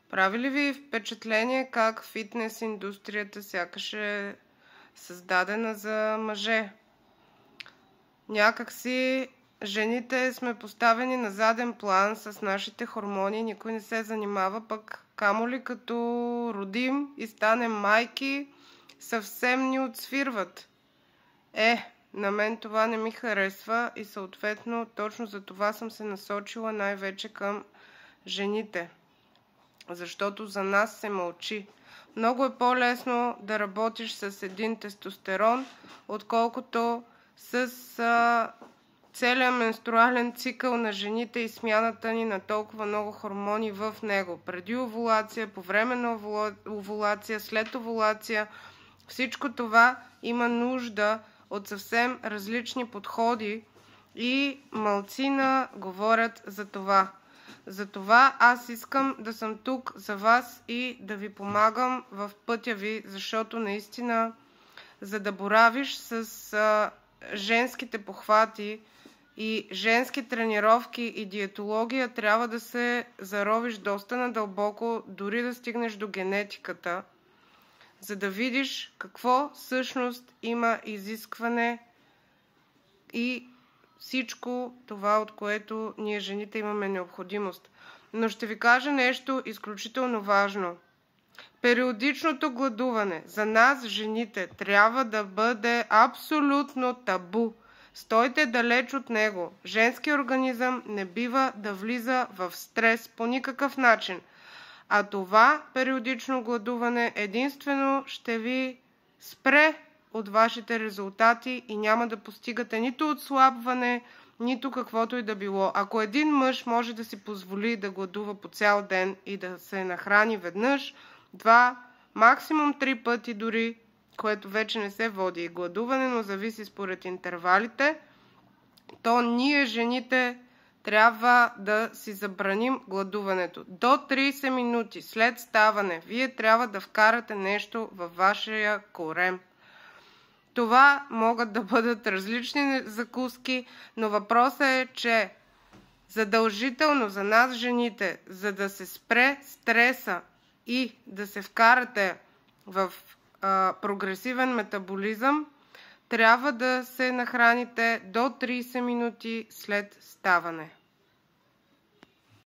Прави ли ви впечатление как фитнес индустрията сякаш е създадена за мъже? Някакси жените сме поставени на заден план с нашите хормони, никой не се занимава, пък камо ли като родим и станем майки, съвсем ни отсвирват. На мен това не ми харесва и съответно точно за това съм се насочила най-вече към жените. Защото за нас се мълчи. Много е по-лесно да работиш с един тестостерон, отколкото с целият менструален цикъл на жените и смяната ни на толкова много хормони в него. Преди овулация, по време на овулация, след овулация, всичко това има нужда от съвсем различни подходи и малцина говорят за това. Затова аз искам да съм тук за вас и да ви помагам в пътя ви, защото наистина, за да боравиш с женските похвати и женски тренировки и диетология, трябва да се заровиш доста надълбоко, дори да стигнеш до генетиката, за да видиш какво всъщност има изискване и всичко това, от което ние жените имаме необходимост. Но ще ви кажа нещо изключително важно. Периодичното гладуване за нас, жените, трябва да бъде абсолютно табу. Стойте далеч от него. Женският организъм не бива да влиза в стрес по никакъв начин. А това периодично гладуване единствено ще ви спре от вашите резултати и няма да постигате нито отслабване, нито каквото и да било. Ако един мъж може да си позволи да гладува по цял ден и да се нахрани веднъж, 2, максимум 3 пъти дори, което вече не се води и гладуване, но зависи според интервалите, то ние жените трябва да си забраним гладуването. До 30 минути след ставане вие трябва да вкарате нещо във вашия корем. Това могат да бъдат различни закуски, но въпросът е, че задължително за нас жените, за да се спре стреса и да се вкарате в прогресивен метаболизъм, трябва да се нахраните до 30 минути след ставане.